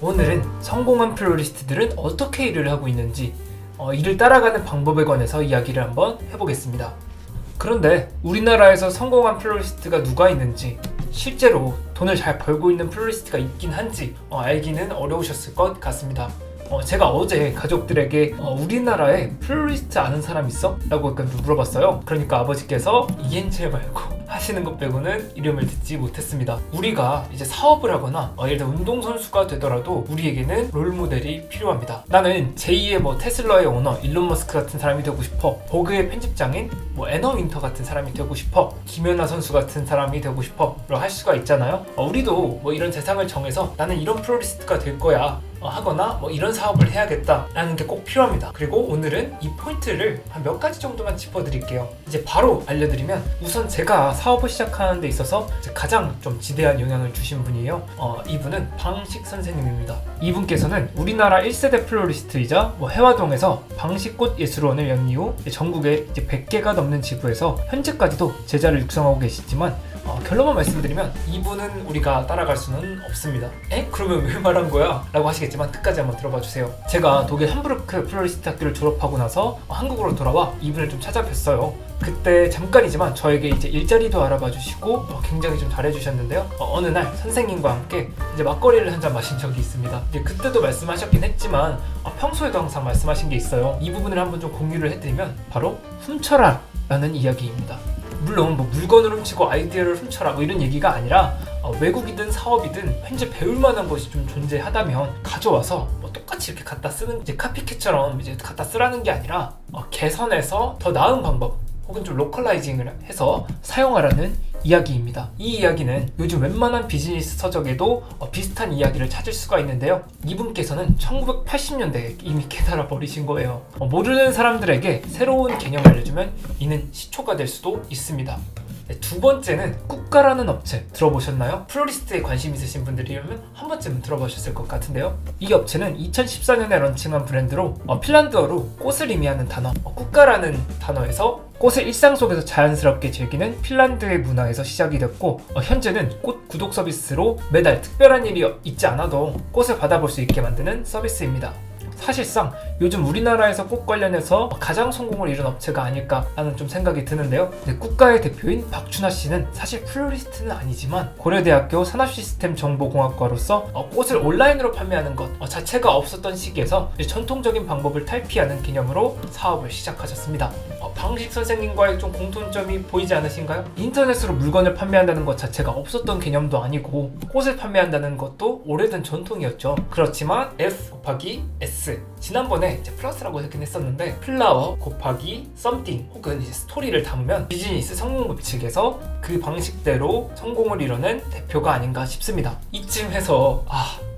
오늘은 성공한 플로리스트들은 어떻게 일을 하고 있는지 이를 따라가는 방법에 관해서 이야기를 한번 해보겠습니다. 그런데 우리나라에서 성공한 플로리스트가 누가 있는지, 실제로 돈을 잘 벌고 있는 플로리스트가 있긴 한지 알기는 어려우셨을 것 같습니다. 제가 어제 가족들에게 우리나라에 플로리스트 아는 사람 있어? 라고 약간 좀 물어봤어요. 그러니까 아버지께서 이엔젤 말고 하시는 것 빼고는 이름을 듣지 못했습니다. 우리가 이제 사업을 하거나 예를 들어 운동선수가 되더라도 우리에게는 롤모델이 필요합니다. 나는 제2의 테슬라의 오너 일론 머스크 같은 사람이 되고 싶어. 버그의 편집장인 애너 윈터 같은 사람이 되고 싶어. 김연아 선수 같은 사람이 되고 싶어 라고 할 수가 있잖아요. 우리도 이런 대상을 정해서 나는 이런 플로리스트가 될 거야 하거나 이런 사업을 해야겠다 라는 게 꼭 필요합니다. 그리고 오늘은 이 포인트를 한 몇 가지 정도만 짚어드릴게요. 이제 바로 알려드리면, 우선 제가 사업을 시작하는 데 있어서 가장 좀 지대한 영향을 주신 분이에요. 이분은 방식 선생님입니다. 이분께서는 우리나라 1세대 플로리스트이자 해화동에서 방식꽃예술원을 연 이후 전국에 이제 100개가 넘는 지부에서 현재까지도 제자를 육성하고 계시지만 결론만 말씀드리면 이분은 우리가 따라갈 수는 없습니다. 그러면 왜 말한 거야? 라고 하시겠지만 끝까지 한번 들어봐 주세요. 제가 독일 함부르크 플로리스트 학교를 졸업하고 나서 한국으로 돌아와 이분을 좀 찾아뵀어요. 그때 잠깐이지만 저에게 이제 일자리도 알아봐 주시고 굉장히 좀 잘해주셨는데요. 어느 날 선생님과 함께 이제 막걸리를 한 잔 마신 적이 있습니다. 이제 그때도 말씀하셨긴 했지만 평소에도 항상 말씀하신 게 있어요. 이 부분을 한번 좀 공유를 해드리면 바로 훔쳐라 라는 이야기입니다. 물론 물건을 훔치고 아이디어를 훔쳐라 이런 얘기가 아니라 외국이든 사업이든 현재 배울 만한 것이 좀 존재하다면 가져와서 똑같이 이렇게 갖다 쓰는, 이제 카피캣처럼 이제 갖다 쓰라는 게 아니라 개선해서 더 나은 방법 혹은 좀 로컬라이징을 해서 사용하라는 이야기입니다. 이 이야기는 요즘 웬만한 비즈니스 서적에도 비슷한 이야기를 찾을 수가 있는데요. 이분께서는 1980년대에 이미 깨달아 버리신 거예요. 모르는 사람들에게 새로운 개념을 알려주면 이는 시초가 될 수도 있습니다. 두 번째는 꾸까라는 업체 들어보셨나요? 플로리스트에 관심 있으신 분들이라면 한 번쯤은 들어보셨을 것 같은데요. 이 업체는 2014년에 런칭한 브랜드로 핀란드어로 꽃을 의미하는 단어 꾸까라는 단어에서 꽃을 일상 속에서 자연스럽게 즐기는 핀란드의 문화에서 시작이 됐고, 현재는 꽃 구독 서비스로 매달 특별한 일이 있지 않아도 꽃을 받아볼 수 있게 만드는 서비스입니다. 사실상 요즘 우리나라에서 꽃 관련해서 가장 성공을 이룬 업체가 아닐까라는 좀 생각이 드는데요. 국가의 대표인 박춘하 씨는 사실 플로리스트는 아니지만 고려대학교 산업시스템정보공학과로서 꽃을 온라인으로 판매하는 것 자체가 없었던 시기에서 전통적인 방법을 탈피하는 개념으로 사업을 시작하셨습니다. 방식 선생님과의 좀 공통점이 보이지 않으신가요? 인터넷으로 물건을 판매한다는 것 자체가 없었던 개념도 아니고 꽃을 판매한다는 것도 오래된 전통이었죠. 그렇지만 F 곱하기 S, 지난번에 이제 플러스라고 했긴 했었는데 플라워 곱하기 썸띵 혹은 이제 스토리를 담으면 비즈니스 성공 법칙에서 그 방식대로 성공을 이뤄낸 대표가 아닌가 싶습니다. 이쯤 해서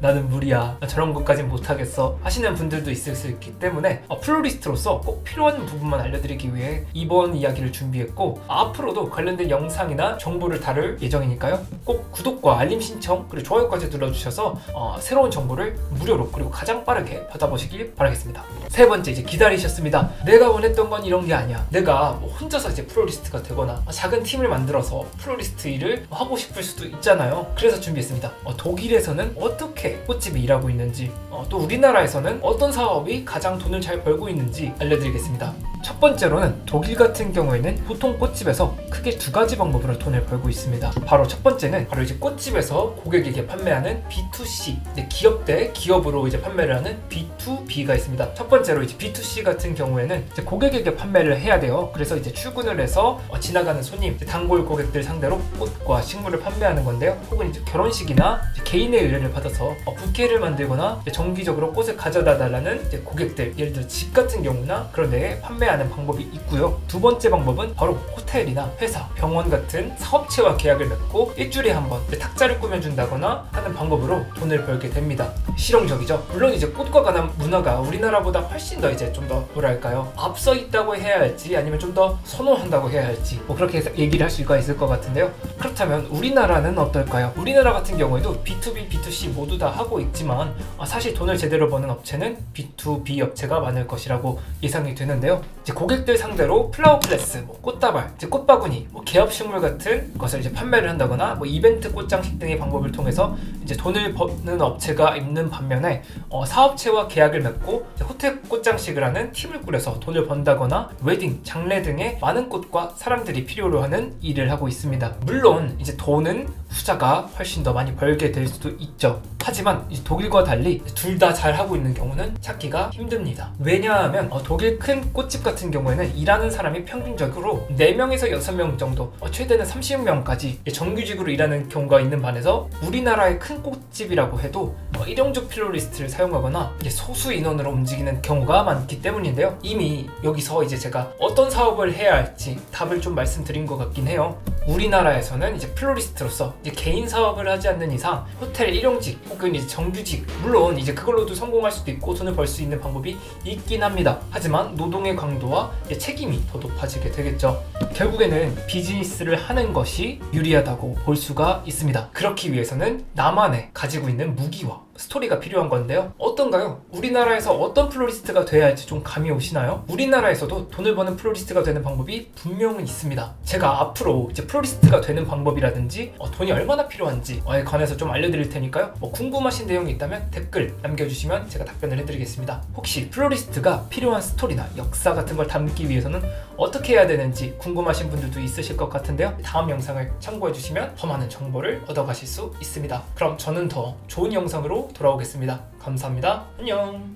나는 무리야, 저런 것까진 못하겠어 하시는 분들도 있을 수 있기 때문에 플로리스트로서 꼭 필요한 부분만 알려드리기 위해 이번 이야기를 준비했고, 앞으로도 관련된 영상이나 정보를 다룰 예정이니까요. 꼭 구독과 알림 신청 그리고 좋아요까지 눌러주셔서 새로운 정보를 무료로 그리고 가장 빠르게 받아보시길 바라겠습니다. 세 번째, 이제 기다리셨습니다. 내가 원했던 건 이런 게 아니야. 내가 혼자서 이제 플로리스트가 되거나 작은 팀을 만들어서 플로리스트 일을 하고 싶을 수도 있잖아요. 그래서 준비했습니다. 독일에서는 어떻게 꽃집이 일하고 있는지, 또 우리나라에서는 어떤 사업이 가장 돈을 잘 벌고 있는지 알려드리겠습니다. 첫 번째로는 독일 같은 경우에는 보통 꽃집에서 크게 두 가지 방법으로 돈을 벌고 있습니다. 바로 첫 번째는 이제 꽃집에서 고객에게 판매하는 B2C, 기업 대 기업으로 이제 판매를 하는 B2B가 있습니다. 첫 번째로 이제 B2C 같은 경우에는 이제 고객에게 판매를 해야 돼요. 그래서 이제 출근을 해서 지나가는 손님, 단골 고객들 상대로 꽃과 식물을 판매하는 건데요. 혹은 이제 결혼식이나 이제 개인의 의뢰를 받아서 부케를 만들거나 정기적으로 꽃을 가져다 달라는 이제 고객들, 예를 들어 집 같은 경우나 그런 데에 판매하는 방법이 있고요. 두 번째 방법은 바로 호텔이나 회사, 병원 같은 사업체와 계약을 맺고 일주일에 한 번 탁자를 꾸며준다거나 하는 방법으로 돈을 벌게 됩니다. 실용적이죠. 물론 이제 꽃과 관한 문화가 우리나라보다 훨씬 더 이제 좀 더 뭐랄까요, 앞서 있다고 해야 할지 아니면 좀 더 선호한다고 해야 할지 그렇게 해서 얘기를 할 수가 있을 것 같은데요. 그렇다면 우리나라는 어떨까요? 우리나라 같은 경우에도 B2B, B2C 모두 다 하고 있지만 사실 돈을 제대로 버는 업체는 B2B 업체가 많을 것이라고 예상이 되는데요. 이제 고객들 상대로 플라워 클래스, 꽃다발, 이제 꽃바구니, 개업식물 같은 것을 이제 판매를 한다거나 이벤트 꽃장식 등의 방법을 통해서 이제 이제 돈을 버는 업체가 있는 반면에 사업체와 계약을 맺고 호텔 꽃장식을 하는 팀을 꾸려서 돈을 번다거나 웨딩, 장례 등의 많은 꽃과 사람들이 필요로 하는 일을 하고 있습니다. 물론 이제 돈은 후자가 훨씬 더 많이 벌게 될 수도 있죠. 하지만 이제 독일과 달리 둘 다 잘하고 있는 경우는 찾기가 힘듭니다. 왜냐하면 독일 큰 꽃집 같은 경우에는 일하는 사람이 평균적으로 4명에서 6명 정도, 최대는 30명까지 정규직으로 일하는 경우가 있는 반에서 우리나라의 큰 꽃집이라고 해도 일용직 플로리스트를 사용하거나 이제 소수 인원으로 움직이는 경우가 많기 때문인데요. 이미 여기서 이제 제가 어떤 사업을 해야 할지 답을 좀 말씀드린 것 같긴 해요. 우리나라에서는 이제 플로리스트로서 이제 개인 사업을 하지 않는 이상 호텔 일용직 혹은 이제 정규직, 물론 이제 그걸로도 성공할 수도 있고 돈을 벌 수 있는 방법이 있긴 합니다. 하지만 노동의 강도와 책임이 더 높아지게 되겠죠. 결국에는 비즈니스를 하는 것이 유리하다고 볼 수가 있습니다. 그렇기 위해서는 나만의 가지고 있는 무기와 스토리가 필요한 건데요. 어떤가요? 우리나라에서 어떤 플로리스트가 돼야 할지 좀 감이 오시나요? 우리나라에서도 돈을 버는 플로리스트가 되는 방법이 분명히 있습니다. 제가 앞으로 이제 플로리스트가 되는 방법이라든지 돈이 얼마나 필요한지에 관해서 좀 알려드릴 테니까요. 궁금하신 내용이 있다면 댓글 남겨주시면 제가 답변을 해드리겠습니다. 혹시 플로리스트가 필요한 스토리나 역사 같은 걸 담기 위해서는 어떻게 해야 되는지 궁금하신 분들도 있으실 것 같은데요. 다음 영상을 참고해주시면 더 많은 정보를 얻어가실 수 있습니다. 그럼 저는 더 좋은 영상으로 돌아오겠습니다. 감사합니다. 안녕.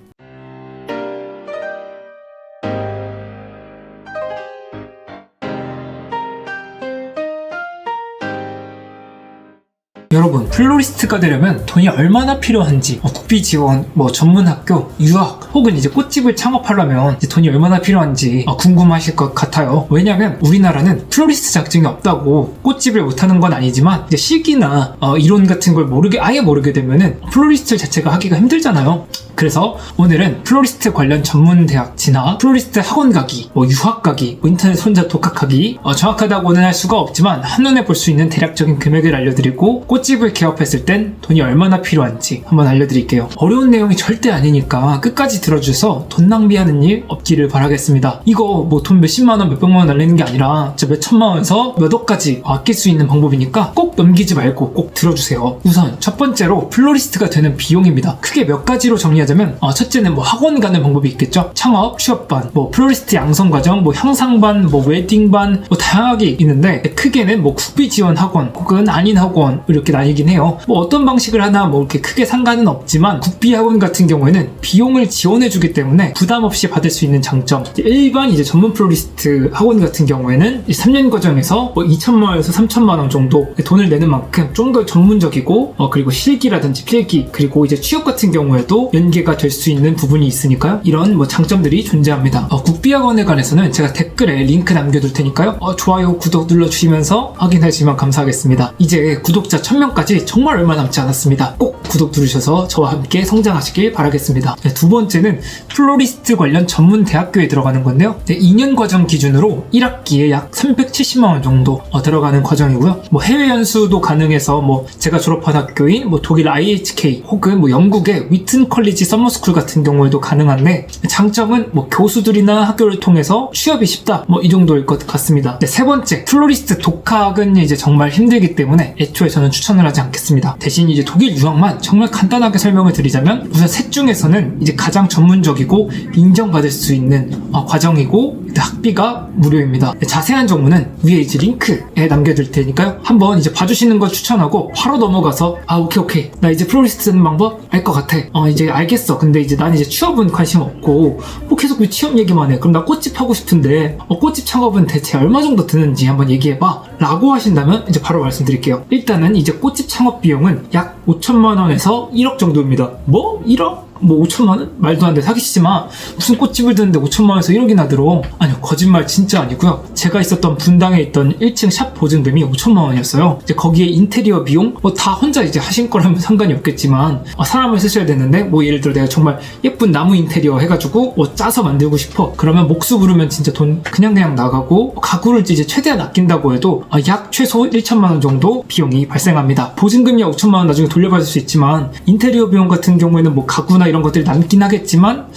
여러분, 플로리스트가 되려면 돈이 얼마나 필요한지, 국비 지원, 전문 학교, 유학, 혹은 이제 꽃집을 창업하려면 이제 돈이 얼마나 필요한지 궁금하실 것 같아요. 왜냐면 우리나라는 플로리스트 자격증이 없다고 꽃집을 못하는 건 아니지만 이제 실기나 이론 같은 걸 아예 모르게 되면은 플로리스트 자체가 하기가 힘들잖아요. 그래서 오늘은 플로리스트 관련 전문 대학지나 플로리스트 학원 가기, 유학 가기, 인터넷 혼자 독학하기, 정확하다고는 할 수가 없지만 한눈에 볼 수 있는 대략적인 금액을 알려드리고 꽃집을 개업했을 땐 돈이 얼마나 필요한지 한번 알려드릴게요. 어려운 내용이 절대 아니니까 끝까지 들어주셔서 돈 낭비하는 일 없기를 바라겠습니다. 이거 돈 몇십만 원, 몇백만 원 날리는 게 아니라 진짜 몇 천만 원에서 몇 억까지 아낄 수 있는 방법이니까 꼭 넘기지 말고 꼭 들어주세요. 우선 첫 번째로 플로리스트가 되는 비용입니다. 크게 몇 가지로 정리하자면 첫째는 학원 가는 방법이 있겠죠. 창업, 취업반, 플로리스트 양성과정, 향상반, 웨딩반 다양하게 있는데 크게는 국비 지원 학원 혹은 아닌 학원 이렇게 나뉘긴 해요. 어떤 방식을 하나 이렇게 크게 상관은 없지만 국비 학원 같은 경우에는 비용을 지원해주기 때문에 부담 없이 받을 수 있는 장점. 일반 이제 전문 플로리스트 학원 같은 경우에는 3년 과정에서 2천만 원에서 3천만 원 정도 돈을 내는 만큼 좀 더 전문적이고 그리고 실기라든지 필기 그리고 이제 취업 같은 경우에도 연계가 될 수 있는 부분이 있으니까요. 이런 장점들이 존재합니다. 국비 학원에 관해서는 제가 댓글에 링크 남겨둘 테니까요. 좋아요, 구독 눌러주시면서 확인하시면 감사하겠습니다. 이제 구독자 1000명까지 정말 얼마 남지 않았습니다. 꼭 구독 누르셔서 저와 함께 성장하시길 바라겠습니다. 두 번째는 플로리스트 관련 전문 대학교에 들어가는 건데요. 2년 과정 기준으로 1학기에 약 370만 원 정도 들어가는 과정이고요. 해외 연수도 가능해서 제가 졸업한 학교인 독일 IHK 혹은 영국의 위튼 컬리지 서머스쿨 같은 경우에도 가능한데 장점은 교수들이나 학교를 통해서 취업이 쉽다 이 정도일 것 같습니다. 세 번째, 플로리스트 독학은 이제 정말 힘들기 때문에 애초에 저는 추천을 하지 않겠습니다. 대신 이제 독일 유학만 정말 간단하게 설명을 드리자면 우선 셋 중에서는 이제 가장 전문적이고 인정받을 수 있는 과정이고 학비가 무료입니다. 자세한 정보는 위에 이제 링크에 남겨둘 테니까요. 한번 이제 봐주시는 걸 추천하고 바로 넘어가서 오케이 나 이제 플로리스트 되는 방법 알 것 같아. 이제 알겠어. 근데 이제 난 이제 취업은 관심 없고 계속 왜 취업 얘기만 해. 그럼 나 꽃집 하고 싶은데 꽃집 창업은 대체 얼마 정도 드는지 한번 얘기해봐 라고 하신다면 이제 바로 말씀드릴게요. 일단은 이제 꽃집 창업 비용은 약 5천만 원에서 1억 정도입니다. 1억? 5천만 원? 말도 안 돼. 사기치지 마. 무슨 꽃집을 드는데 5천만 원에서 1억이나 들어. 아니요, 거짓말 진짜 아니고요. 제가 있었던 분당에 있던 1층 샵 보증금이 5천만 원이었어요. 이제 거기에 인테리어 비용 다 혼자 이제 하신 거라면 상관이 없겠지만 사람을 쓰셔야 되는데 예를 들어 내가 정말 예쁜 나무 인테리어 해가지고 짜서 만들고 싶어. 그러면 목수 부르면 진짜 돈 그냥 나가고 가구를 이제 최대한 아낀다고 해도 약 최소 1천만 원 정도 비용이 발생합니다. 보증금이 5천만 원 나중에 돌려받을 수 있지만 인테리어 비용 같은 경우에는 가구나 이런 것들이 남긴 하겠지만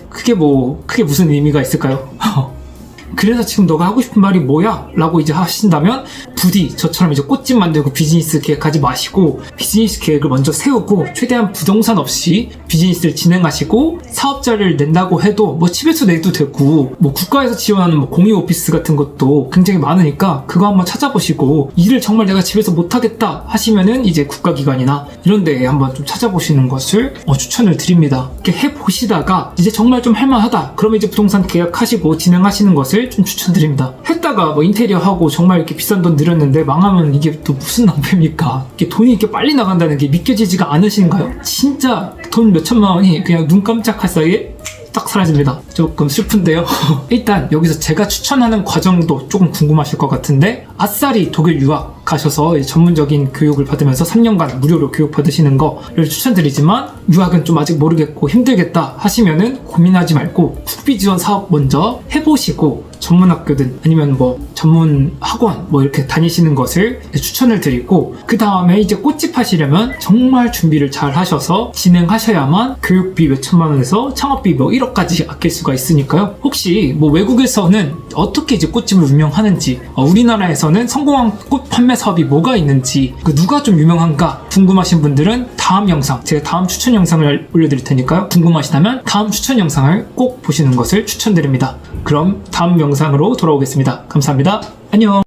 크게 무슨 의미가 있을까요? 그래서 지금 너가 하고 싶은 말이 뭐야? 라고 이제 하신다면 부디 저처럼 이제 꽃집 만들고 비즈니스 계획하지 마시고 비즈니스 계획을 먼저 세우고 최대한 부동산 없이 비즈니스를 진행하시고 사업자를 낸다고 해도 뭐 집에서 내도 되고 뭐 국가에서 지원하는 뭐 공유 오피스 같은 것도 굉장히 많으니까 그거 한번 찾아보시고 일을 정말 내가 집에서 못하겠다 하시면은 이제 국가기관이나 이런 데에 한번 좀 찾아보시는 것을 추천을 드립니다. 이렇게 해보시다가 이제 정말 좀 할만하다 그러면 이제 부동산 계약하시고 진행하시는 것을 좀 추천드립니다. 했다가 뭐 인테리어 하고 정말 이렇게 비싼 돈 들였는데 망하면 이게 또 무슨 낭패입니까? 이게 돈이 이렇게 빨리 나간다는 게 믿겨지지가 않으신가요? 진짜 돈 몇천만 원이 그냥 눈 깜짝할 사이에 딱 사라집니다. 조금 슬픈데요. 일단 여기서 제가 추천하는 과정도 조금 궁금하실 것 같은데 아싸리 독일 유학 가셔서 전문적인 교육을 받으면서 3년간 무료로 교육 받으시는 거를 추천드리지만 유학은 좀 아직 모르겠고 힘들겠다 하시면은 고민하지 말고 국비 지원 사업 먼저 해보시고 전문 학교든 아니면 뭐 전문 학원 뭐 이렇게 다니시는 것을 추천을 드리고 그 다음에 이제 꽃집 하시려면 정말 준비를 잘 하셔서 진행하셔야만 교육비 몇천만 원에서 창업비 뭐 1억까지 아낄 수가 있으니까요. 혹시 뭐 외국에서는 어떻게 이제 꽃집을 운영하는지 우리나라에서는 성공한 꽃 판매 사업이 뭐가 있는지 누가 좀 유명한가 궁금하신 분들은 다음 영상 제가 다음 추천 영상을 올려드릴 테니까요. 궁금하시다면 다음 추천 영상을 꼭 보시는 것을 추천드립니다. 그럼 다음 영상으로 돌아오겠습니다. 감사합니다. 안녕.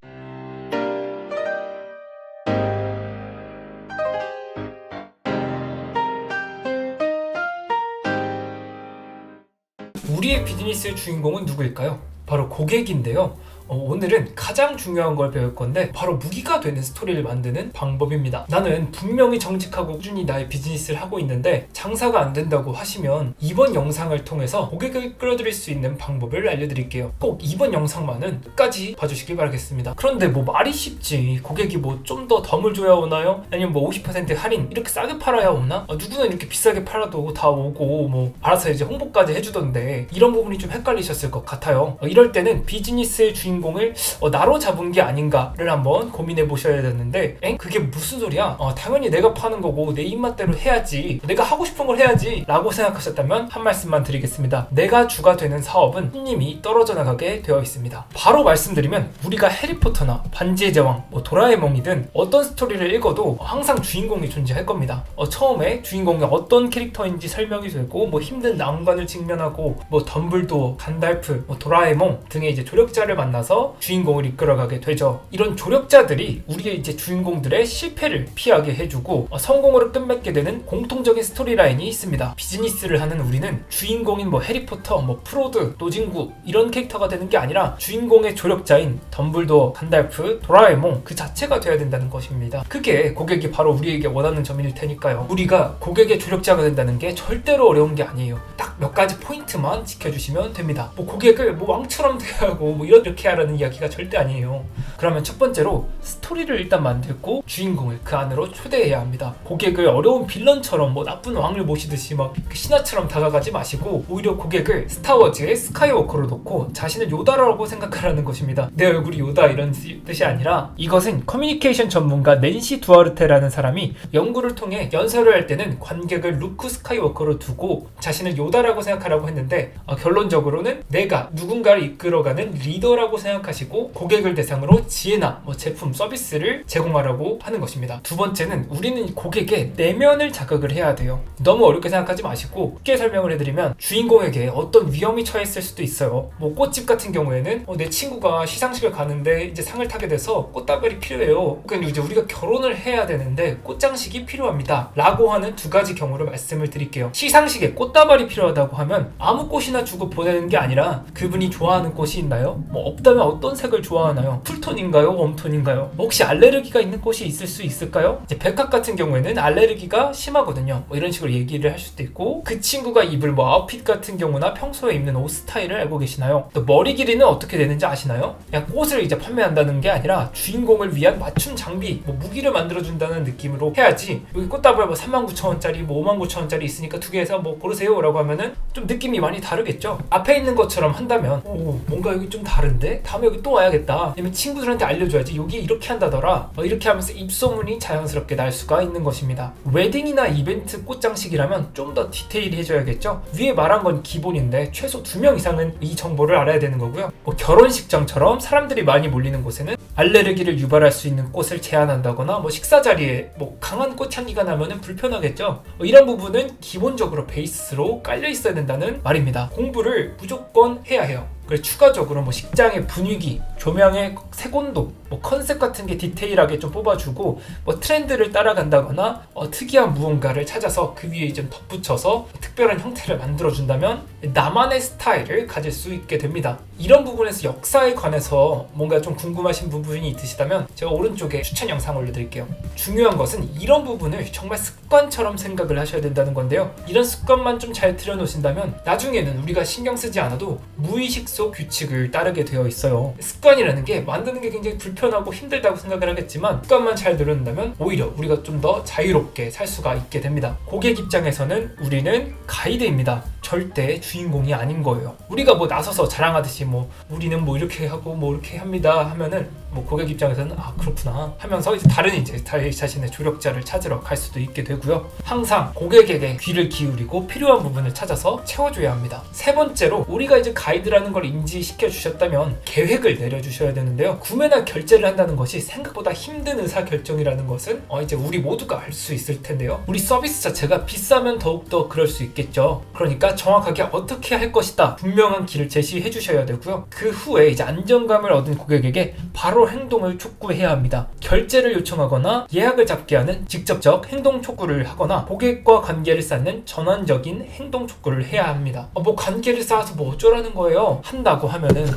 우리의 비즈니스의 주인공은 누구일까요? 바로 고객인데요. 오늘은 가장 중요한 걸 배울 건데 바로 무기가 되는 스토리를 만드는 방법입니다. 나는 분명히 정직하고 꾸준히 나의 비즈니스를 하고 있는데 장사가 안 된다고 하시면 이번 영상을 통해서 고객을 끌어들일 수 있는 방법을 알려드릴게요. 꼭 이번 영상만은 끝까지 봐주시기 바라겠습니다. 그런데 뭐 말이 쉽지 고객이 뭐 좀 더 덤을 줘야 오나요? 아니면 뭐 50% 할인 이렇게 싸게 팔아야 오나? 누구는 이렇게 비싸게 팔아도 다 오고 뭐 알아서 이제 홍보까지 해주던데 이런 부분이 좀 헷갈리셨을 것 같아요. 이럴 때는 비즈니스의 주인공을 나로 잡은 게 아닌가를 한번 고민해 보셔야 되는데 그게 무슨 소리야? 당연히 내가 파는 거고 내 입맛대로 해야지 내가 하고 싶은 걸 해야지 라고 생각하셨다면 한 말씀만 드리겠습니다. 내가 주가 되는 사업은 손님이 떨어져 나가게 되어 있습니다. 바로 말씀드리면 우리가 해리포터나 반지의 제왕, 뭐 도라에몽이든 어떤 스토리를 읽어도 항상 주인공이 존재할 겁니다. 처음에 주인공이 어떤 캐릭터인지 설명이 되고 뭐 힘든 난관을 직면하고 뭐 덤블도어, 간달프, 뭐 도라에몽 등의 이제 조력자를 만나서 주인공을 이끌어가게 되죠. 이런 조력자들이 우리의 이제 주인공들의 실패를 피하게 해주고 성공으로 끝맺게 되는 공통적인 스토리라인이 있습니다. 비즈니스를 하는 우리는 주인공인 뭐 해리포터, 뭐 프로드, 노진구 이런 캐릭터가 되는 게 아니라 주인공의 조력자인 덤블도어, 간달프, 도라에몽 그 자체가 돼야 된다는 것입니다. 그게 고객이 바로 우리에게 원하는 점일 테니까요. 우리가 고객의 조력자가 된다는 게 절대로 어려운 게 아니에요. 딱 몇 가지 포인트만 지켜주시면 됩니다. 뭐 고객을 뭐 왕처럼 대하고 뭐 이렇게 하라는 이야기가 절대 아니에요. 그러면 첫 번째로 스토리를 일단 만들고 주인공을 그 안으로 초대해야 합니다. 고객을 어려운 빌런처럼 뭐 나쁜 왕을 모시듯이 막 신하처럼 다가가지 마시고 오히려 고객을 스타워즈의 스카이워커로 놓고 자신을 요다라고 생각하라는 것입니다. 내 얼굴이 요다 이런 뜻이 아니라 이것은 커뮤니케이션 전문가 낸시 두아르테라는 사람이 연구를 통해 연설을 할 때는 관객을 루크 스카이워커로 두고 자신을 요다라고 생각하라고 했는데 결론적으로는 내가 누군가를 이끌어가는 리더라고 생각하시고 고객을 대상으로 지혜나 뭐 제품, 서비스를 제공하라고 하는 것입니다. 두 번째는 우리는 고객의 내면을 자극을 해야 돼요. 너무 어렵게 생각하지 마시고 쉽게 설명을 해드리면 주인공에게 어떤 위험이 처했을 수도 있어요. 뭐 꽃집 같은 경우에는 내 친구가 시상식을 가는데 이제 상을 타게 돼서 꽃다발이 필요해요. 그러니까 이제 우리가 결혼을 해야 되는데 꽃장식이 필요합니다 라고 하는 두 가지 경우를 말씀을 드릴게요. 시상식에 꽃다발이 필요하다고 하면 아무 꽃이나 주고 보내는 게 아니라 그분이 좋아하는 꽃이 있나요? 뭐 없다면 어떤 색을 좋아하나요? 쿨톤인가요? 웜톤인가요? 혹시 알레르기가 있는 꽃이 있을 수 있을까요? 이제 백합 같은 경우에는 알레르기가 심하거든요. 뭐 이런 식으로 얘기를 할 수도 있고 그 친구가 입을 뭐 아웃핏 같은 경우나 평소에 입는 옷 스타일을 알고 계시나요? 또 머리 길이는 어떻게 되는지 아시나요? 그냥 꽃을 이제 판매한다는 게 아니라 주인공을 위한 맞춤 장비, 뭐 무기를 만들어준다는 느낌으로 해야지 여기 꽃다발 뭐 39,000원짜리 뭐 59,000원짜리 있으니까 두 개에서 뭐 고르세요 라고 하면은 좀 느낌이 많이 다르겠죠? 앞에 있는 것처럼 한다면 뭔가 여기 좀 다른데? 다음에 여기 또 와야겠다. 아니면 친구들한테 알려줘야지. 여기 이렇게 한다더라. 이렇게 하면서 입소문이 자연스럽게 날 수가 있는 것입니다. 웨딩이나 이벤트 꽃장식이라면 좀 더 디테일해져야겠죠. 위에 말한 건 기본인데 최소 2명 이상은 이 정보를 알아야 되는 거고요. 결혼식장처럼 사람들이 많이 몰리는 곳에는 알레르기를 유발할 수 있는 꽃을 제한한다거나 식사 자리에 강한 꽃향기가 나면은 불편하겠죠. 이런 부분은 기본적으로 베이스로 깔려 있어야 된다는 말입니다. 공부를 무조건 해야 해요. 그리고 추가적으로 식장의 분위기, 조명의 색온도, 컨셉 같은 게 디테일하게 좀 뽑아주고 트렌드를 따라간다거나 특이한 무언가를 찾아서 그 위에 좀 덧붙여서 특별한 형태를 만들어준다면 나만의 스타일을 가질 수 있게 됩니다. 이런 부분에서 역사에 관해서 뭔가 좀 궁금하신 부분이 있으시다면 제가 오른쪽에 추천 영상 올려드릴게요. 중요한 것은 이런 부분을 정말 습관처럼 생각을 하셔야 된다는 건데요. 이런 습관만 좀 잘 들여놓으신다면 나중에는 우리가 신경 쓰지 않아도 무의식 속 규칙을 따르게 되어 있어요. 습관이라는 게 만드는 게 굉장히 불편하고 힘들다고 생각을 하겠지만 습관만 잘 들여놓는다면 오히려 우리가 좀 더 자유롭게 살 수가 있게 됩니다. 고객 입장에서는 우리는 가이드입니다. 절대 주인공이 아닌 거예요. 우리가 나서서 자랑하듯이 우리는 이렇게 하고 이렇게 합니다 하면은 고객 입장에서는 그렇구나 하면서 다른 자신의 조력자를 찾으러 갈 수도 있게 되고요. 항상 고객에게 귀를 기울이고 필요한 부분을 찾아서 채워줘야 합니다. 세 번째로 우리가 가이드라는 걸 인지시켜 주셨다면 계획을 내려주셔야 되는데요. 구매나 결제를 한다는 것이 생각보다 힘든 의사결정이라는 것은 이제 우리 모두가 알 수 있을 텐데요. 우리 서비스 자체가 비싸면 더욱더 그럴 수 있겠죠. 그러니까 정확하게 어떻게 할 것이다 분명한 길을 제시해 주셔야 되고요. 그 후에 안정감을 얻은 고객에게 바로 행동을 촉구해야 합니다. 결제를 요청하거나 예약을 잡게 하는 직접적 행동 촉구를 하거나 고객과 관계를 쌓는 전환적인 행동 촉구를 해야 합니다. 관계를 쌓아서 어쩌라는 거예요? 한다고 하면은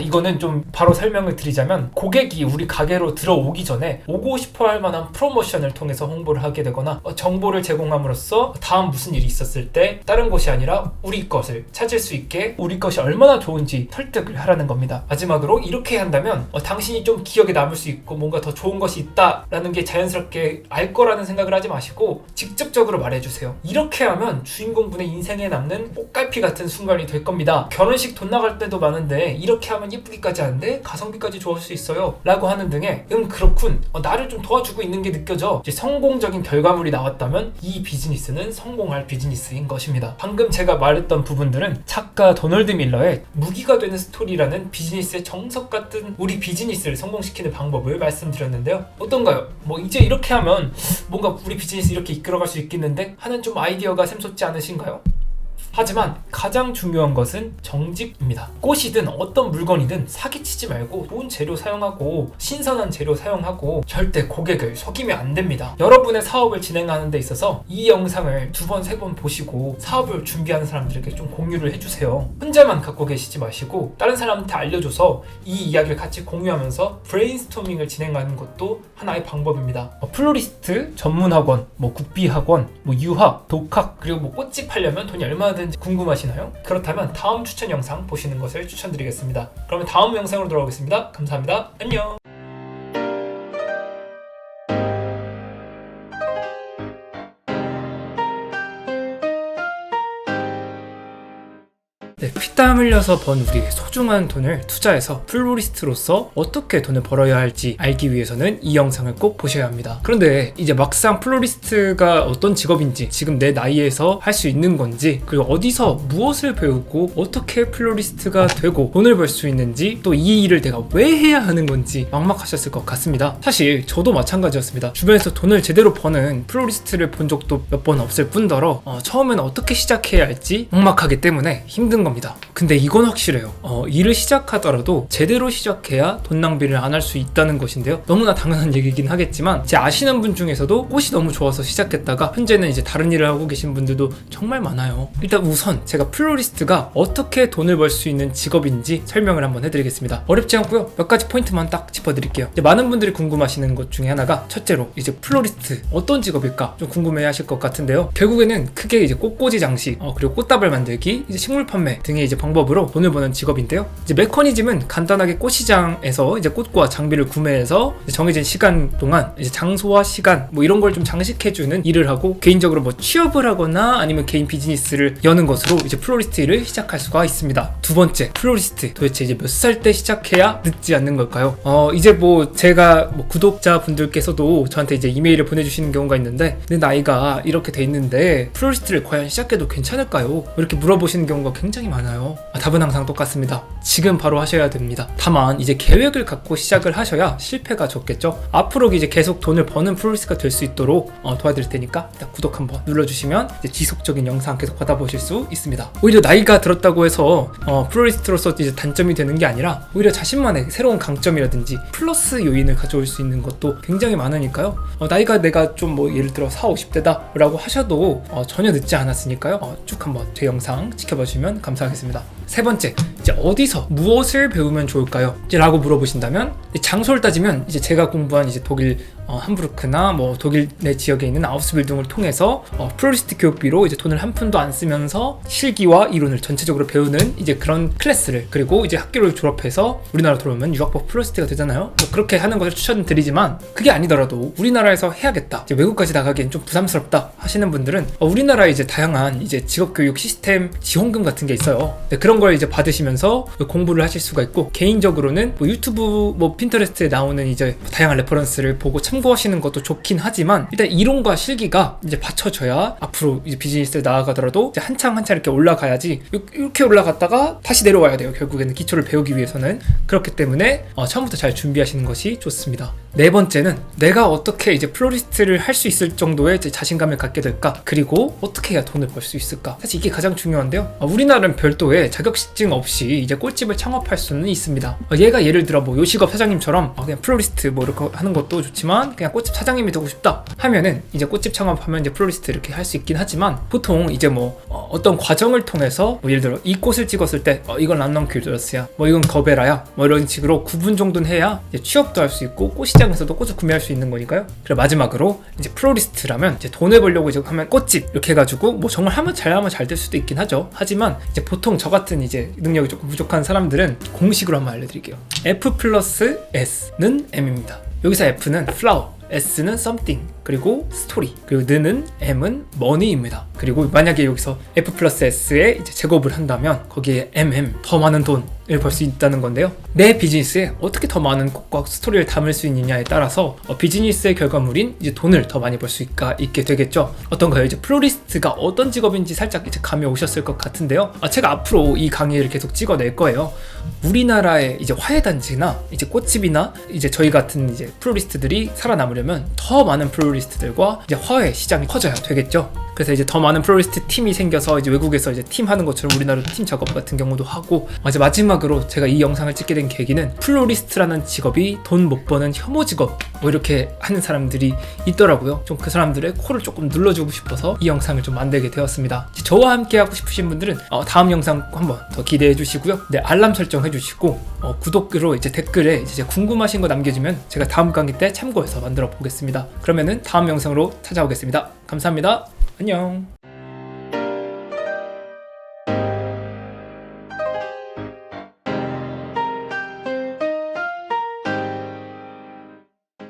이거는 좀 바로 설명을 드리자면 고객이 우리 가게로 들어오기 전에 오고 싶어 할 만한 프로모션을 통해서 홍보를 하게 되거나 정보를 제공함으로써 다음 무슨 일이 있었을 때 다른 곳이 아니라 우리 것을 찾을 수 있게 우리 것이 얼마나 좋은지 설득을 하라는 겁니다. 마지막으로 이렇게 한다면 당신이 좀 기억에 남을 수 있고 뭔가 더 좋은 것이 있다라는 게 자연스럽게 알 거라는 생각을 하지 마시고 직접적으로 말해주세요. 이렇게 하면 주인공분의 인생에 남는 꽃갈피 같은 순간이 될 겁니다. 결혼식 돈 나갈 때도 많은데 이렇게 하면 예쁘기까지 하는데 가성비까지 좋을 수 있어요 라고 하는 등의 그렇군 나를 좀 도와주고 있는 게 느껴져. 이제 성공적인 결과물이 나왔다면 이 비즈니스는 성공할 비즈니스인 것입니다. 방금 제가 말했던 부분들은 작가 도널드 밀러의 무기가 되는 스토리라는 비즈니스의 정석 같은 우리 비즈니스를 성공시키는 방법을 말씀드렸는데요. 어떤가요? 이제 이렇게 하면 뭔가 우리 비즈니스 이렇게 이끌어갈 수 있겠는데 하는 좀 아이디어가 샘솟지 않으신가요? 하지만 가장 중요한 것은 정직입니다. 꽃이든 어떤 물건이든 사기치지 말고 좋은 재료 사용하고 신선한 재료 사용하고 절대 고객을 속이면 안 됩니다. 여러분의 사업을 진행하는 데 있어서 이 영상을 2번, 3번 보시고 사업을 준비하는 사람들에게 좀 공유를 해주세요. 혼자만 갖고 계시지 마시고 다른 사람한테 알려줘서 이 이야기를 같이 공유하면서 브레인스토밍을 진행하는 것도 하나의 방법입니다. 플로리스트 전문학원, 국비학원, 유학, 독학, 그리고 꽃집 하려면 돈이 얼마나 드는지 궁금하시나요? 그렇다면 다음 추천 영상 보시는 것을 추천드리겠습니다. 그러면 다음 영상으로 돌아오겠습니다. 감사합니다. 안녕. 피땀 흘려서 번 우리의 소중한 돈을 투자해서 플로리스트로서 어떻게 돈을 벌어야 할지 알기 위해서는 이 영상을 꼭 보셔야 합니다. 그런데 이제 막상 플로리스트가 어떤 직업인지, 지금 내 나이에서 할 수 있는 건지, 그리고 어디서 무엇을 배우고 어떻게 플로리스트가 되고 돈을 벌 수 있는지, 또 이 일을 내가 왜 해야 하는 건지 막막하셨을 것 같습니다. 사실 저도 마찬가지였습니다. 주변에서 돈을 제대로 버는 플로리스트를 본 적도 몇 번 없을 뿐더러 처음에는 어떻게 시작해야 할지 막막하기 때문에 힘든 겁니다. 근데 이건 확실해요. 일을 시작하더라도 제대로 시작해야 돈 낭비를 안 할 수 있다는 것인데요. 너무나 당연한 얘기긴 하겠지만 제 아시는 분 중에서도 꽃이 너무 좋아서 시작했다가 현재는 이제 다른 일을 하고 계신 분들도 정말 많아요. 일단 우선 제가 플로리스트가 어떻게 돈을 벌 수 있는 직업인지 설명을 한번 해드리겠습니다. 어렵지 않고요. 몇 가지 포인트만 딱 짚어드릴게요. 이제 많은 분들이 궁금하시는 것 중에 하나가 첫째로 이제 플로리스트 어떤 직업일까 좀 궁금해 하실 것 같은데요. 결국에는 크게 이제 꽃꽂이 장식, 그리고 꽃다발 만들기, 이제 식물 판매, 구매 등의 이제 방법으로 돈을 버는 직업인데요. 이제 메커니즘은 간단하게 꽃시장에서 이제 꽃과 장비를 구매해서 이제 정해진 시간 동안 이제 장소와 시간 뭐 이런 걸 좀 장식해주는 일을 하고, 개인적으로 뭐 취업을 하거나 아니면 개인 비즈니스를 여는 것으로 이제 플로리스트 일을 시작할 수가 있습니다. 두 번째, 플로리스트 도대체 이제 몇 살 때 시작해야 늦지 않는 걸까요? 이제 뭐 제가 뭐 구독자분들께서도 저한테 이제 이메일을 보내주시는 경우가 있는데, 내 나이가 이렇게 돼 있는데 플로리스트를 과연 시작해도 괜찮을까요? 이렇게 물어보시는 경우가 굉장히 많아요. 답은 항상 똑같습니다. 지금 바로 하셔야 됩니다. 다만 이제 계획을 갖고 시작을 하셔야 실패가 적겠죠. 앞으로 이제 계속 돈을 버는 플로리스트가 될 수 있도록 도와드릴 테니까 일단 구독 한번 눌러주시면 이제 지속적인 영상 계속 받아보실 수 있습니다. 오히려 나이가 들었다고 해서 플로리스트로서 이제 단점이 되는 게 아니라 오히려 자신만의 새로운 강점이라든지 플러스 요인을 가져올 수 있는 것도 굉장히 많으니까요. 나이가 내가 좀 뭐 예를 들어 40, 50대다 라고 하셔도 전혀 늦지 않았으니까요. 쭉 한번 제 영상 지켜봐 주시면 감사하겠습니다. 세 번째, 이제 어디서 무엇을 배우면 좋을까요? 이제 라고 물어보신다면, 장소를 따지면 이제 제가 공부한 이제 독일 함부르크나 뭐 독일 내 지역에 있는 아우스빌딩을 통해서 플로리스트 교육비로 이제 돈을 한 푼도 안 쓰면서 실기와 이론을 전체적으로 배우는 이제 그런 클래스를, 그리고 이제 학교를 졸업해서 우리나라 들어오면 유학법 플로리스트가 되잖아요. 뭐 그렇게 하는 것을 추천드리지만, 그게 아니더라도 우리나라에서 해야겠다, 이제 외국까지 나가기엔 좀 부담스럽다 하시는 분들은 우리나라에 이제 다양한 이제 직업교육 시스템 지원금 같은 게 있어요. 그런 걸 이제 받으시면서 공부를 하실 수가 있고, 개인적으로는 뭐 유튜브 뭐 핀터레스트에 나오는 이제 다양한 레퍼런스를 보고 참고하시는 것도 좋긴 하지만, 일단 이론과 실기가 이제 받쳐져야 앞으로 이제 비즈니스에 나아가더라도 이제 한창 이렇게 올라가야지, 이렇게 올라갔다가 다시 내려와야 돼요. 결국에는 기초를 배우기 위해서는. 그렇기 때문에 처음부터 잘 준비하시는 것이 좋습니다. 네 번째는 내가 어떻게 이제 플로리스트를 할 수 있을 정도의 이제 자신감을 갖게 될까, 그리고 어떻게 해야 돈을 벌 수 있을까. 사실 이게 가장 중요한데요. 우리나라는 별도의 자격증 없이 이제 꽃집을 창업할 수는 있습니다. 얘가 예를 들어 뭐 요식업 사장님처럼 그냥 플로리스트 뭐 이렇게 하는 것도 좋지만 그냥 꽃집 사장님이 되고 싶다 하면은 이제 꽃집 창업하면 이제 플로리스트 이렇게 할 수 있긴 하지만, 보통 이제 뭐 어떤 과정을 통해서 뭐 예를 들어 이 꽃을 찍었을 때 이건 란넌큐러스야, 뭐 이건 거베라야, 뭐 이런 식으로 구분 정도는 해야 이제 취업도 할 수 있고 꽃시장에서도 꽃을 구매할 수 있는 거니까요. 그리고 마지막으로 이제 플로리스트라면 이제 돈을 벌려고 이제 하면 꽃집 이렇게 해가지고 뭐 정말 하면 잘 될 수도 있긴 하죠. 하지만 이제 보통 저 같은 이제 능력이 조금 부족한 사람들은 공식으로 한번 알려드릴게요. F 플러스 S는 M입니다. 여기서 F는 flower, S는 something, 그리고 스토리, 그리고 N은 M은 money입니다. 그리고 만약에 여기서 F 플러스 S에 이제 제곱을 한다면 거기에 더 많은 돈을 벌 수 있다는 건데요. 내 비즈니스에 어떻게 더 많은 꽃과 스토리를 담을 수 있느냐에 따라서 비즈니스의 결과물인 이제 돈을 더 많이 벌 수 있게 되겠죠. 어떤가요? 이제 플로리스트가 어떤 직업인지 살짝 이제 감이 오셨을 것 같은데요. 제가 앞으로 이 강의를 계속 찍어낼 거예요. 우리나라의 이제 화훼단지나 이제 꽃집이나 이제 저희 같은 이제 플로리스트들이 살아남으려면 더 많은 플로리스트들과 이제 화훼 시장이 커져야 되겠죠. 그래서 이제 더 많은 플로리스트 팀이 생겨서 이제 외국에서 이제 팀 하는 것처럼 우리나라도 팀 작업 같은 경우도 하고, 이제 마지막으로 제가 이 영상을 찍게 된 계기는 플로리스트라는 직업이 돈 못 버는 혐오 직업 뭐 이렇게 하는 사람들이 있더라고요. 좀 그 사람들의 코를 조금 눌러주고 싶어서 이 영상을 좀 만들게 되었습니다. 저와 함께 하고 싶으신 분들은 다음 영상 한번 더 기대해 주시고요. 네, 알람 설정 해주시고 구독으로 이제 댓글에 이제 궁금하신 거 남겨주면 제가 다음 강의 때 참고해서 만들어 보겠습니다. 그러면은 다음 영상으로 찾아오겠습니다. 감사합니다. 안녕.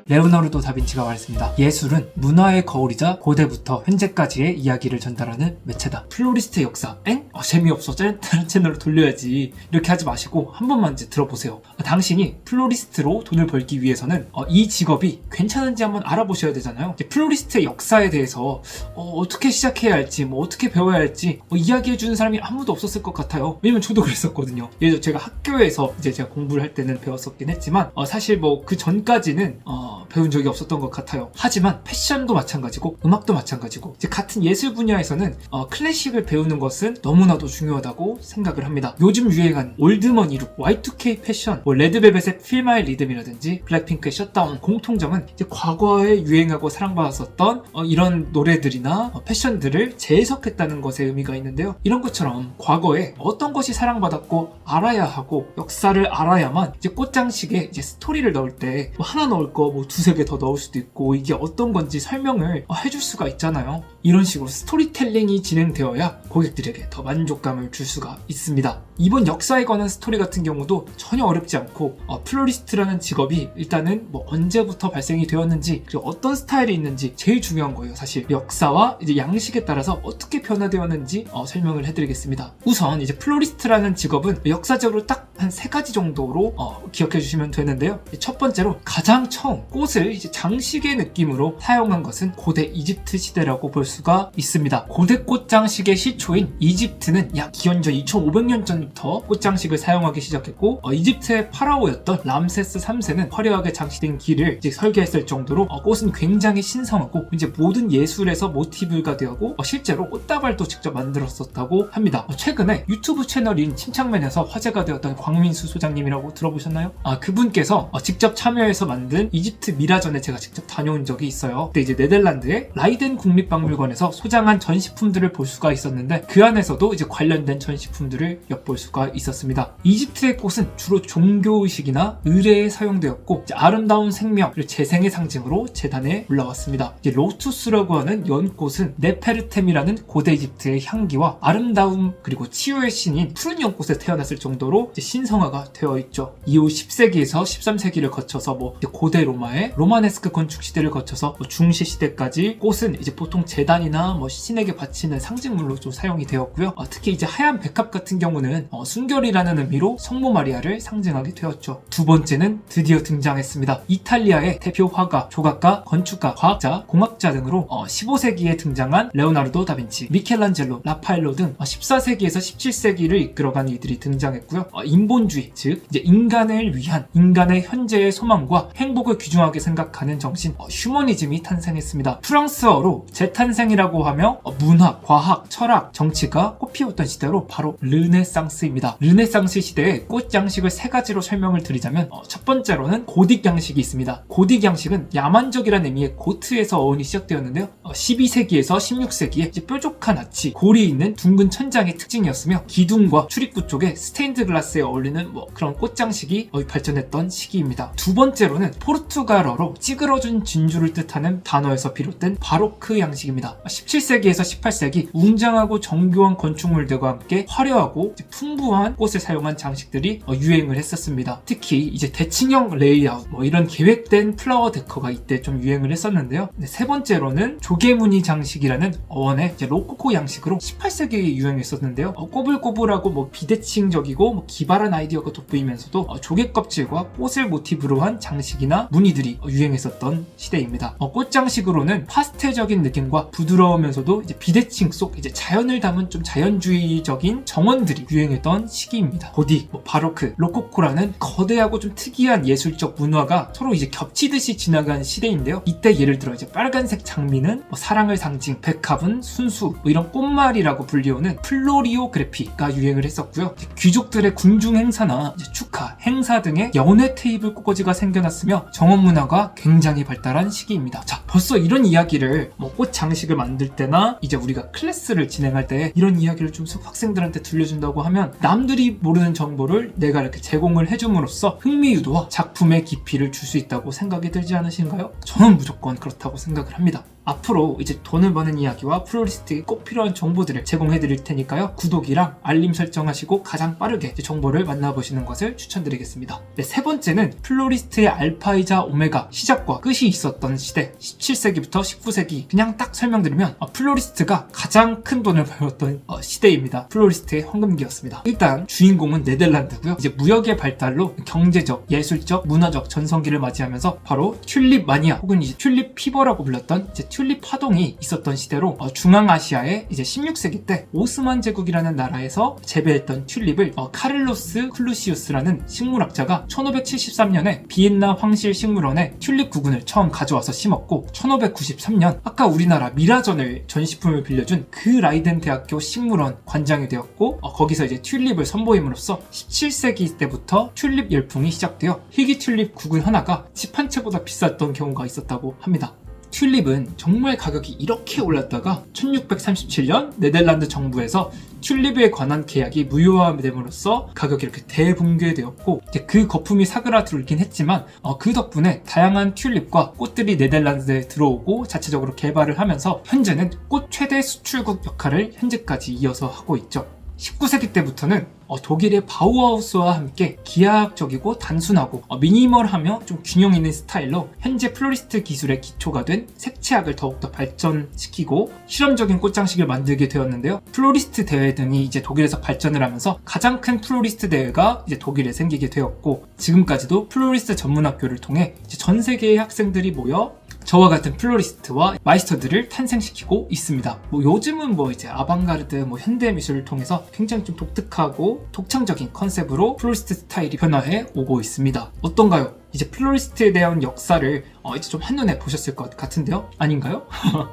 레오나르도 다빈치가 말했습니다. 예술은 문화의 거울이자 고대부터 현재까지의 이야기를 전달하는 매체다. 플로리스트의 역사. 재미없어. 다른 채널로 돌려야지. 이렇게 하지 마시고 한 번만 이제 들어보세요. 당신이 플로리스트로 돈을 벌기 위해서는 이 직업이 괜찮은지 한번 알아보셔야 되잖아요. 플로리스트의 역사에 대해서 어떻게 시작해야 할지, 뭐 어떻게 배워야 할지 이야기해주는 사람이 아무도 없었을 것 같아요. 왜냐면 저도 그랬었거든요. 예를 들어 제가 학교에서 이제 제가 공부를 할 때는 배웠었긴 했지만 사실 뭐 그 전까지는 배운 적이 없었던 것 같아요. 하지만 패션도 마찬가지고 음악도 마찬가지고 이제 같은 예술 분야에서는 클래식을 배우는 것은 너무나도 중요하다고 생각을 합니다. 요즘 유행한 올드머니 룩, Y2K 패션, 뭐 레드벨벳의 Feel My Rhythm이라든지 블랙핑크의 셧다운, 공통점은 이제 과거에 유행하고 사랑받았었던 이런 노래들이나 패션들을 재해석했다는 것에 의미가 있는데요. 이런 것처럼 과거에 어떤 것이 사랑받았고 알아야 하고 역사를 알아야만 이제 꽃장식에 이제 스토리를 넣을 때 뭐 하나 넣을 거, 뭐 뭐 두세 개 더 넣을 수도 있고 이게 어떤 건지 설명을 해줄 수가 있잖아요. 이런 식으로 스토리텔링이 진행되어야 고객들에게 더 만족감을 줄 수가 있습니다. 이번 역사에 관한 스토리 같은 경우도 전혀 어렵지 않고 플로리스트라는 직업이 일단은 뭐 언제부터 발생이 되었는지 그리고 어떤 스타일이 있는지 제일 중요한 거예요. 사실 역사와 이제 양식에 따라서 어떻게 변화되었는지 설명을 해드리겠습니다. 우선 이제 플로리스트라는 직업은 역사적으로 딱 한 3가지 정도로 기억해 주시면 되는데요. 첫 번째로 가장 처음 꽃을 이제 장식의 느낌으로 사용한 것은 고대 이집트 시대라고 볼 수가 있습니다. 고대 꽃 장식의 시초인 이집트는 약 기원전 2500년 전부터 꽃 장식을 사용하기 시작했고 이집트의 파라오였던 람세스 3세는 화려하게 장식된 길을 이제 설계했을 정도로 꽃은 굉장히 신성하고 이제 모든 예술에서 모티브가 되었고 실제로 꽃다발도 직접 만들었었다고 합니다. 최근에 유튜브 채널인 침착맨에서 화제가 되었던 광민수 소장님이라고 들어보셨나요? 그분께서 직접 참여해서 만든 이집트 미라전에 제가 직접 다녀온 적이 있어요. 그때 이제 네덜란드의 라이덴 국립박물관에서 소장한 전시품들을 볼 수가 있었는데 그 안에서도 이제 관련된 전시품들을 엿볼 수가 있었습니다. 이집트의 꽃은 주로 종교의식이나 의례에 사용되었고 아름다운 생명 그리고 재생의 상징으로 재단에 올라왔습니다. 이제 로투스라고 하는 연꽃은 네페르템이라는 고대 이집트의 향기와 아름다움 그리고 치유의 신인 푸른 연꽃에 태어났을 정도로 신성화가 되어 있죠. 이후 10세기에서 13세기를 거쳐서 고대 로마의 로마네스크 건축 시대를 거쳐서 중시 시대까지 꽃은 이제 보통 제단이나 신에게 바치는 상징물로 좀 사용이 되었고요. 특히 이제 하얀 백합 같은 경우는 순결이라는 의미로 성모 마리아를 상징하게 되었죠. 두 번째는 드디어 등장했습니다. 이탈리아의 대표 화가, 조각가, 건축가, 과학자, 공학자 등으로 15세기에 등장한 레오나르도 다빈치, 미켈란젤로, 라파엘로 등 14세기에서 17세기를 이끌어간 이들이 등장했고요. 인본주의, 즉 이제 인간을 위한 인간의 현재의 소망과 행복을 귀중하게 생각하는 정신 휴머니즘이 탄생했습니다. 프랑스어로 재탄생이라고 하며 문학, 과학, 철학, 정치가 꽃피웠던 시대로 바로 르네상스입니다. 르네상스 시대의 꽃 양식을 3가지로 설명을 드리자면 첫 번째로는 고딕 양식이 있습니다. 고딕 양식은 야만적이라는 의미의 고트에서 어원이 시작되었는데요. 12세기에서 16세기에 이제 뾰족한 아치, 골이 있는 둥근 천장의 특징이었으며 기둥과 출입구 쪽에 스테인드 글라스에 어울리는 그런 꽃장식이 발전했던 시기입니다. 두 번째로는 포르투갈어로 찌그러진 진주를 뜻하는 단어에서 비롯된 바로크 양식입니다. 17세기에서 18세기 웅장하고 정교한 건축물들과 함께 화려하고 풍부한 꽃을 사용한 장식들이 유행을 했었습니다. 특히 이제 대칭형 레이아웃 이런 계획된 플라워 데커가 이때 좀 유행을 했었는데요. 세 번째로는 조개무늬 장식이라는 어원의 이제 로코코 양식으로 18세기에 유행했었는데요. 꼬불꼬불하고 비대칭적이고 기발한 아이디어가 돋보이면서도 조개 껍질과 꽃을 모티브로 한 장식이나 무늬들이 유행했었던 시대입니다. 꽃 장식으로는 파스텔적인 느낌과 부드러우면서도 이제 비대칭 속 이제 자연을 담은 좀 자연주의적인 정원들이 유행했던 시기입니다. 고딕, 바로크, 로코코라는 거대하고 좀 특이한 예술적 문화가 서로 이제 겹치듯이 지나간 시대인데요. 이때 예를 들어 이제 빨간색 장미는 사랑을 상징, 백합은 순수, 이런 꽃말이라고 불리우는 플로리오그래피가 유행을 했었고요. 귀족들의 궁중 행사나 축하, 행사 등의 연회 테이블 꽃꽂이가 생겨났으며 정원 문화가 굉장히 발달한 시기입니다. 자, 벌써 이런 이야기를 꽃 장식을 만들 때나 이제 우리가 클래스를 진행할 때 이런 이야기를 좀 학생들한테 들려준다고 하면 남들이 모르는 정보를 내가 이렇게 제공을 해줌으로써 흥미 유도와 작품의 깊이를 줄 수 있다고 생각이 들지 않으신가요? 저는 무조건 그렇다고 생각을 합니다. 앞으로 이제 돈을 버는 이야기와 플로리스트에 꼭 필요한 정보들을 제공해 드릴 테니까요. 구독이랑 알림 설정하시고 가장 빠르게 정보를 만나보시는 것을 추천드리겠습니다. 세 번째는 플로리스트의 알파이자 오메가 시작과 끝이 있었던 시대 17세기부터 19세기 그냥 딱 설명드리면 플로리스트가 가장 큰 돈을 벌었던 시대입니다. 플로리스트의 황금기였습니다. 일단 주인공은 네덜란드고요. 이제 무역의 발달로 경제적, 예술적, 문화적 전성기를 맞이하면서 바로 튤립 마니아 혹은 이제 튤립 피버라고 불렸던 이제 튤립 파동이 있었던 시대로 중앙아시아에 이제 16세기 때 오스만 제국이라는 나라에서 재배했던 튤립을 카를로스 클루시우스라는 식물학자가 1573년에 비엔나 황실 식물원에 튤립 구근을 처음 가져와서 심었고 1593년 아까 우리나라 미라전을 전시품을 빌려준 그 라이덴 대학교 식물원 관장이 되었고 거기서 이제 튤립을 선보임으로써 17세기 때부터 튤립 열풍이 시작되어 희귀 튤립 구근 하나가 집 한 채보다 비쌌던 경우가 있었다고 합니다. 튤립은 정말 가격이 이렇게 올랐다가 1637년 네덜란드 정부에서 튤립에 관한 계약이 무효화됨으로써 가격이 이렇게 대붕괴되었고 이제 그 거품이 사그라들긴 했지만 그 덕분에 다양한 튤립과 꽃들이 네덜란드에 들어오고 자체적으로 개발을 하면서 현재는 꽃 최대 수출국 역할을 현재까지 이어서 하고 있죠. 19세기 때부터는 독일의 바우하우스와 함께 기하학적이고 단순하고 미니멀하며 좀 균형 있는 스타일로 현재 플로리스트 기술의 기초가 된 색채학을 더욱더 발전시키고 실험적인 꽃장식을 만들게 되었는데요. 플로리스트 대회 등이 이제 독일에서 발전을 하면서 가장 큰 플로리스트 대회가 이제 독일에 생기게 되었고 지금까지도 플로리스트 전문학교를 통해 이제 전 세계의 학생들이 모여 저와 같은 플로리스트와 마이스터들을 탄생시키고 있습니다. 요즘은 이제 아방가르드 현대 미술을 통해서 굉장히 좀 독특하고 독창적인 컨셉으로 플로리스트 스타일이 변화해 오고 있습니다. 어떤가요? 이제 플로리스트에 대한 역사를 이제 좀 한눈에 보셨을 것 같은데요? 아닌가요?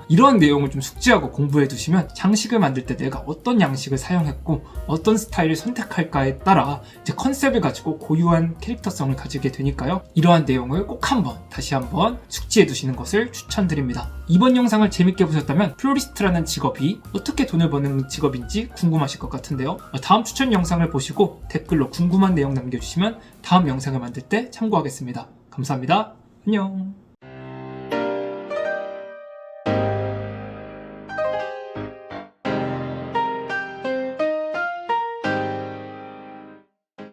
이러한 내용을 좀 숙지하고 공부해 두시면 장식을 만들 때 내가 어떤 양식을 사용했고 어떤 스타일을 선택할까에 따라 이제 컨셉을 가지고 고유한 캐릭터성을 가지게 되니까요. 이러한 내용을 꼭 다시 한번 숙지해 두시는 것을 추천드립니다. 이번 영상을 재밌게 보셨다면 플로리스트라는 직업이 어떻게 돈을 버는 직업인지 궁금하실 것 같은데요. 다음 추천 영상을 보시고 댓글로 궁금한 내용 남겨주시면 다음 영상을 만들 때 참고하겠습니다. 감사합니다. 안녕.